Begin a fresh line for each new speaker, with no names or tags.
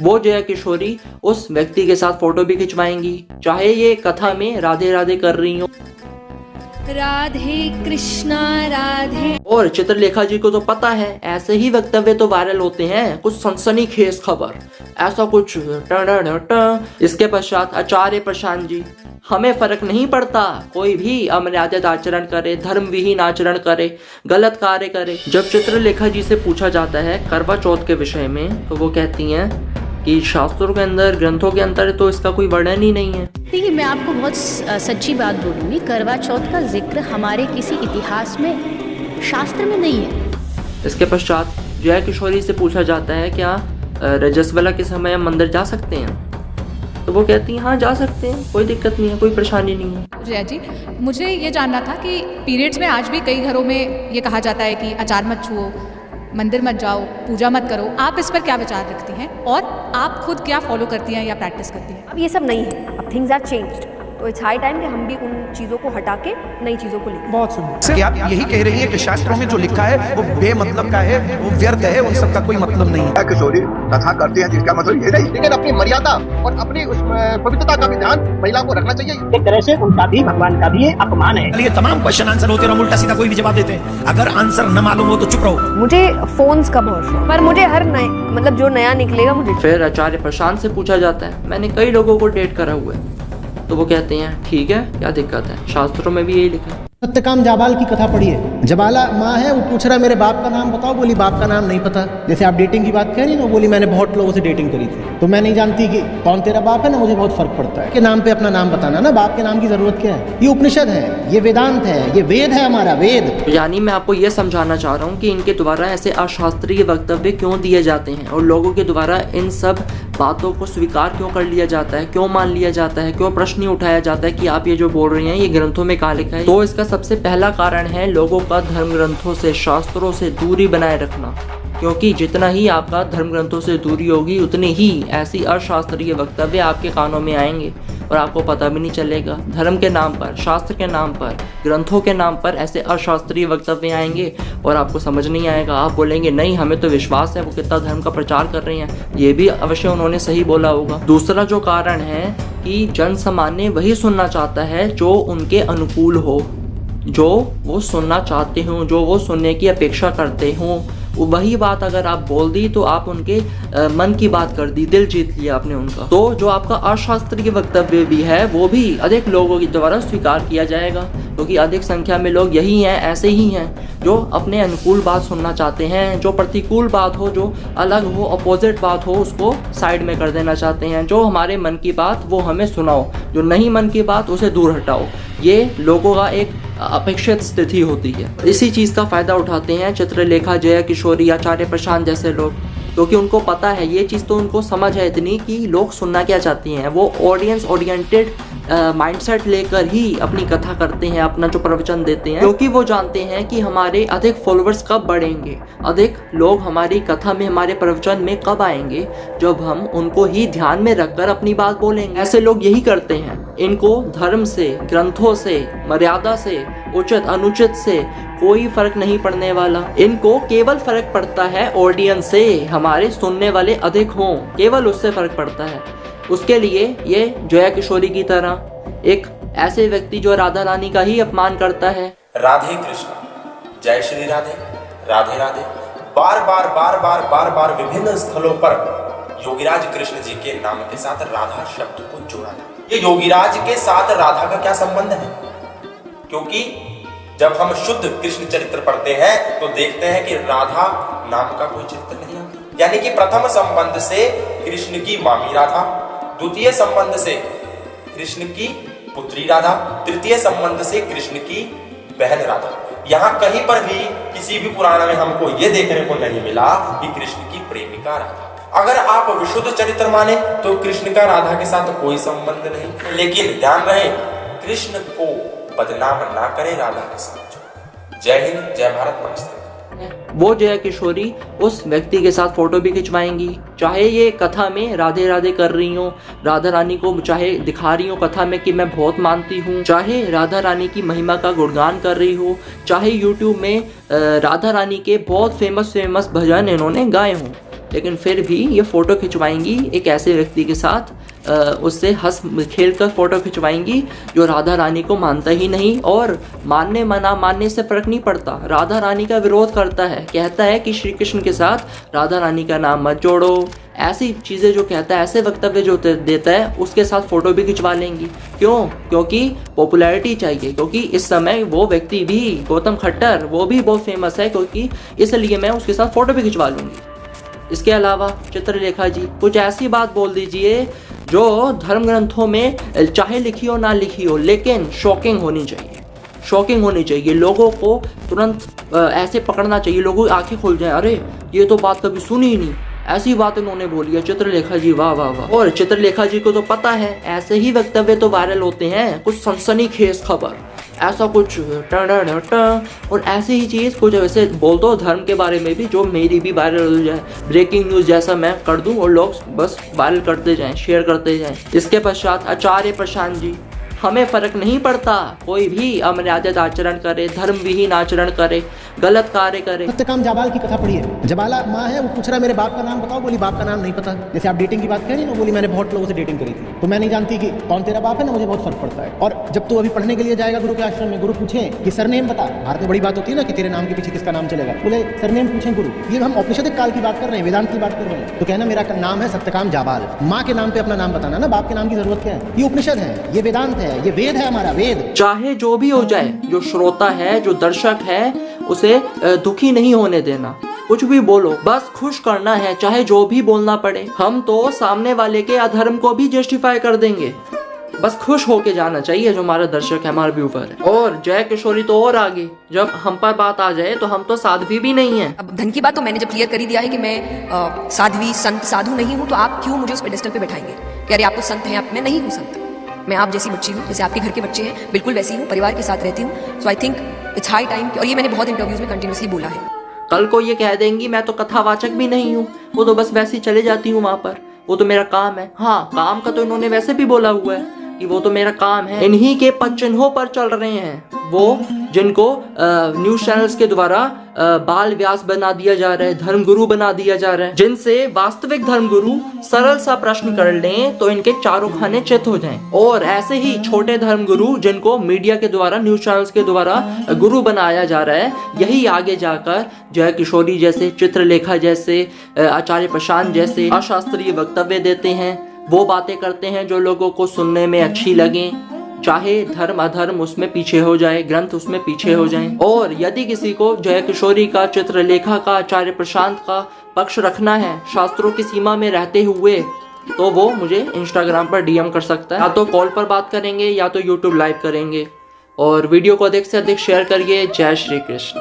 वो जया किशोरी उस व्यक्ति के साथ फोटो भी खिंचवाएंगी, चाहे ये कथा में राधे राधे कर रही हो।
राधे कृष्णा राधे।
और चित्रलेखा जी को तो पता है ऐसे ही वक्तव्य तो वायरल होते हैं, कुछ सनसनीखेज खबर, ऐसा कुछ। इसके पश्चात आचार्य प्रशांत जी, हमें फर्क नहीं पड़ता कोई भी अमर्यादित आचरण करे, धर्म विहीन आचरण करे, गलत कार्य करे। जब चित्रलेखा जी से पूछा जाता है करवा चौथ के विषय में, तो वो कहती हैं कि शास्त्रों के अंदर, ग्रंथों के अंदर तो इसका कोई वर्णन ही नहीं है।
देखिए, मैं आपको बहुत सच्ची बात बोलूँगी, करवा चौथ का जिक्र हमारे किसी इतिहास में, शास्त्र में नहीं है।
इसके पश्चात जया किशोरी से पूछा जाता है क्या रजस्वला के समय हम मंदिर जा सकते हैं, तो वो कहती हैं हाँ जा सकते हैं, कोई दिक्कत नहीं है, कोई परेशानी नहीं है।
जया जी, मुझे ये जानना था कि पीरियड्स में आज भी कई घरों में ये कहा जाता है कि अचार मत छुओ, मंदिर मत जाओ, पूजा मत करो, आप इस पर क्या विचार रखती हैं और आप खुद क्या फॉलो करती हैं या प्रैक्टिस करती हैं?
अब ये सब नहीं है, अब थिंग्स आर चेंज्ड, तो इट्स हाई टाइम कि हम भी उन चीज़ों को हटा के नई चीज़ों को लिखें।
बहुत सुंदर। क्या आप यही कह रही है कि शास्त्रों में जो लिखा है वो बेमतलब का है, वो व्यर्थ है, उन सबका कोई मतलब नहीं है?
किशोरी कथा करती है जिसका मतलब ये नहीं, लेकिन अपनी मर्यादा और अपनी उस पवित्रता का भी ध्यान महिला को रखना चाहिए।
एक तरह से उनका भी भगवान का भी अपमान है।
ये तमाम क्वेश्चन आंसर होते हैं, उल्टा सीधा कोई भी जवाब देते हैं। अगर आंसर न मालूम हो तो चुप रहो।
मुझे फोन्स का बहुत शौक, पर मुझे हर नए मतलब जो नया निकलेगा मुझे।
फिर आचार्य प्रशांत से पूछा जाता है मैंने कई लोगों को डेट करा हुआ है, तो वो कहते हैं ठीक है, क्या दिक्कत है, शास्त्रों में भी यही लिखा है।
सत्यकाम जाबाल की कथा पढ़िए। जबाला माँ है, वो पूछ रहा मेरे बाप का नाम बताओ, बोली बाप का नाम नहीं पता। जैसे आप डेटिंग की बात कह रही ना, बोली मैंने बहुत लोगों से डेटिंग करी थी, तो मैं नहीं जानती कि कौन तेरा बाप है ना, मुझे बहुत फर्क पड़ता है कि नाम पे अपना नाम बताना ना, बाप के नाम की जरूरत क्या है। ये उपनिषद है, ये वेदांत है, ये वेद है हमारा, वेद।
यानी मैं आपको ये समझाना चाह रहा हूँ कि इनके द्वारा ऐसे अशास्त्रीय वक्तव्य क्यों दिए जाते हैं और लोगों के द्वारा इन सब बातों को स्वीकार क्यों कर लिया जाता है, क्यों मान लिया जाता है, क्यों प्रश्न ही उठाया जाता है कि आप ये जो बोल रही हैं ये ग्रंथों में कहाँ लिखा है। तो इसका सबसे पहला कारण है लोगों का धर्म ग्रंथों से, शास्त्रों से दूरी बनाए रखना, क्योंकि जितना ही आपका धर्म ग्रंथों से दूरी होगी उतनी ही ऐसी अशास्त्रीय वक्तव्य आपके कानों में आएंगे और आपको पता भी नहीं चलेगा। धर्म के नाम पर, शास्त्र के नाम पर, ग्रंथों के नाम पर ऐसे अशास्त्रीय वक्तव्य आएंगे और आपको समझ नहीं आएगा। आप बोलेंगे नहीं हमें तो विश्वास है वो कितना धर्म का प्रचार कर रहे हैं, ये भी अवश्य उन्होंने सही बोला होगा। दूसरा जो कारण है कि जन सामान्य वही सुनना चाहता है जो उनके अनुकूल हो, जो वो सुनना चाहते हों, जो वो सुनने की अपेक्षा करते हों। वही बात अगर आप बोल दी तो आप उनके मन की बात कर दी, दिल जीत लिया आपने उनका। तो जो आपका अशास्त्रीय वक्तव्य भी है वो भी अधिक लोगों के द्वारा स्वीकार किया जाएगा, क्योंकि अधिक संख्या में लोग यही हैं, ऐसे ही हैं जो अपने अनुकूल बात सुनना चाहते हैं। जो प्रतिकूल बात हो, जो अलग हो, अपोजिट बात हो, उसको साइड में कर देना चाहते हैं। जो हमारे मन की बात वो हमें सुनाओ, जो नहीं मन की बात उसे दूर हटाओ। ये लोगों का एक अपेक्षित स्थिति होती है। इसी चीज़ का फायदा उठाते हैं चित्रलेखा, जया किशोरी, आचार्य प्रशांत जैसे लोग, क्योंकि उनको पता है, ये चीज़ तो उनको समझ है इतनी कि लोग सुनना क्या चाहते हैं। वो ऑडियंस ओरिएंटेड माइंडसेट लेकर ही अपनी कथा करते हैं, अपना जो प्रवचन देते हैं, क्योंकि वो जानते हैं कि हमारे अधिक फॉलोअर्स कब बढ़ेंगे, अधिक लोग हमारी कथा में, हमारे प्रवचन में कब आएंगे, जब हम उनको ही ध्यान में रखकर अपनी बात बोलेंगे। ऐसे लोग यही करते हैं। इनको धर्म से, ग्रंथों से, मर्यादा से, उचित अनुचित से कोई फर्क नहीं पड़ने वाला। इनको केवल फर्क पड़ता है ऑडियंस से, हमारे सुनने वाले अधिक हों, केवल उससे फर्क पड़ता है। उसके लिए ये जया किशोरी की तरह एक ऐसे व्यक्ति जो राधा रानी का ही अपमान करता है।
राधे कृष्ण, जय श्री राधे, राधे राधे। बार बार बार बार बार बार विभिन्न स्थलों पर योगीराज कृष्ण जी के नाम के साथ राधा शब्द को जोड़ा था। ये योगीराज के साथ राधा का क्या संबंध है? क्योंकि जब हम शुद्ध कृष्ण चरित्र पढ़ते हैं तो देखते हैं कि राधा नाम का कोई चित्र नहीं आता। यानी कि प्रथम संबंध से कृष्ण की मामी राधा, द्वितीय संबंध से कृष्ण की पुत्री राधा, तृतीय संबंध से कृष्ण की बहन राधा। यहाँ कहीं पर भी किसी भी पुराण में हमको ये देखने को नहीं मिला कि कृष्ण की प्रेमिका राधा। अगर आप विशुद्ध चरित्र माने तो कृष्ण का राधा के साथ कोई संबंध नहीं। लेकिन ध्यान रहे, कृष्ण को बदनाम ना करे राधा के साथ। जय हिंद, जय भारत, नमस्ते।
वो जया किशोरी उस व्यक्ति के साथ फोटो भी खिंचवाएंगी, चाहे ये कथा में राधे राधे कर रही हो, राधा रानी को चाहे दिखा रही हो कथा में कि मैं बहुत मानती हूँ, चाहे राधा रानी की महिमा का गुणगान कर रही हो, चाहे यूट्यूब में राधा रानी के बहुत फेमस भजन इन्होंने गाए हों, लेकिन फिर भी ये फ़ोटो खिंचवाएंगी एक ऐसे व्यक्ति के साथ, उससे हंस खेल कर फ़ोटो खिंचवाएंगी जो राधा रानी को मानता ही नहीं, और मानने मना मानने से फ़र्क नहीं पड़ता, राधा रानी का विरोध करता है, कहता है कि श्री कृष्ण के साथ राधा रानी का नाम मत जोड़ो, ऐसी चीज़ें जो कहता है, ऐसे वक्तव्य जो देता है, उसके साथ फ़ोटो भी खिंचवा लेंगी। क्यों? क्योंकि पॉपुलैरिटी चाहिए, क्योंकि इस समय वो व्यक्ति भी, गौतम खट्टर, वो भी बहुत फेमस है, क्योंकि इसलिए मैं उसके साथ फ़ोटो भी खिंचवा लूँगी। इसके अलावा चित्रलेखा जी कुछ ऐसी बात बोल दीजिए जो धर्म ग्रंथों में चाहे लिखी हो ना लिखी हो, लेकिन शॉकिंग होनी चाहिए, शॉकिंग होनी चाहिए, लोगों को तुरंत ऐसे पकड़ना चाहिए, लोगों की आंखें खुल जाए, अरे ये तो बात कभी सुनी ही नहीं, ऐसी बात उन्होंने बोली है। चित्रलेखा जी वाह वाह वाह। और चित्रलेखा जी को तो पता है ऐसे ही वक्तव्य तो वायरल होते हैं, कुछ सनसनीखेज खबर, ऐसा कुछ और ऐसे ही चीज़ कुछ वैसे बोल दो धर्म के बारे में भी जो मेरी भी वायरल हो जाए, ब्रेकिंग न्यूज़ जैसा मैं कर दूं और लोग बस वायरल करते जाएं, शेयर करते जाएं। इसके पश्चात आचार्य प्रशांत जी, हमें फ़र्क नहीं पड़ता कोई भी अमर्यादित आचरण करे, धर्म विहीन आचरण करे, गलत कार्य करे।
सत्यकाम जाबाल की कथा पढ़ी है। जबाला माँ है, वो पूछ रहा मेरे बाप का नाम बताओ, बोली बाप का नाम नहीं पता। जैसे आप डेटिंग की बात कह रही ना, बोली मैंने बहुत लोगों से डेटिंग करी थी, तो मैं नहीं जानती कि कौन तेरा बाप है ना, मुझे बहुत फर्क पड़ता है। और जब तू अभी पढ़ने के लिए जाएगा गुरु के आश्रम में, गुरु पूछे कि सरनेम बता, भारत में बड़ी बात होती है ना कि तेरे नाम के पीछे किसका नाम चलेगा, बोले सरनेम पूछे गुरु। ये हम औपनिषदिक काल की बात कर रहे हैं, वेदांत की बात कर रहे हैं, तो कहना मेरा नाम है सत्यकाम जाबाल। माँ के नाम पे अपना नाम बताना ना, बाप के नाम की जरूरत क्या है? ये उपनिषद है, ये वेदांत है, ये वेद है हमारा वेद।
चाहे जो भी हो जाए, जो श्रोता है, जो दर्शक है, उसे दुखी नहीं होने देना, कुछ भी बोलो, बस खुश करना है, चाहे जो भी बोलना पड़े। हम तो सामने वाले के अधर्म को भी जस्टिफाई कर देंगे, बस खुश होके जाना चाहिए जो हमारा दर्शक है, हमारे व्यूअर है। और जय किशोरी तो और आगे, जब हम पर बात आ जाए तो हम तो साध्वी भी नहीं है।
अब धन की बात तो मैंने जब क्लियर कर ही दिया है कि मैं साध्वी संत साधु नहीं हूँ, तो आप क्यों मुझे उस पेडेस्टल पे बैठाएंगे कि अरे आप तो संत हैं, मैं नहीं हूँ संत, मैं आप जैसी बच्ची हूँ, जैसे आपके घर के बच्चे हैं, बिल्कुल वैसी हूँ, परिवार के साथ रहती हूँ। So I think it's high time, और ये मैंने बहुत इंटरव्यूज में कंटिन्यूसली बोला है।
कल को ये कह देंगी मैं तो कथावाचक भी नहीं हूँ, वो तो बस वैसे ही चले जाती हूँ वहाँ पर, वो तो मेरा काम है। हाँ, काम का तो इन्होंने वैसे भी बोला हुआ है कि वो तो मेरा काम है। इन्हीं के पद चिन्हों पर चल रहे हैं वो, जिनको न्यूज चैनल्स के द्वारा बाल व्यास बना दिया जा रहा है, धर्मगुरु बना दिया जा रहा है, जिनसे वास्तविक धर्मगुरु सरल सा प्रश्न कर लें तो इनके चारों खाने चित हो जाएं। और ऐसे ही छोटे धर्मगुरु जिनको मीडिया के द्वारा, न्यूज चैनल्स के द्वारा गुरु बनाया जा रहा है, यही आगे जाकर जय किशोरी जैसे, चित्रलेखा जैसे, आचार्य प्रशांत जैसे अशास्त्रीय वक्तव्य देते हैं, वो बातें करते हैं जो लोगों को सुनने में अच्छी लगें, चाहे धर्म अधर्म उसमें पीछे हो जाए, ग्रंथ उसमें पीछे हो जाएं। और यदि किसी को जय किशोरी का, चित्रलेखा का, आचार्य प्रशांत का पक्ष रखना है शास्त्रों की सीमा में रहते हुए, तो वो मुझे इंस्टाग्राम पर डीएम कर सकता है। या तो कॉल पर बात करेंगे या तो यूट्यूब लाइव करेंगे। और वीडियो को अधिक से अधिक शेयर करिए। जय श्री कृष्ण।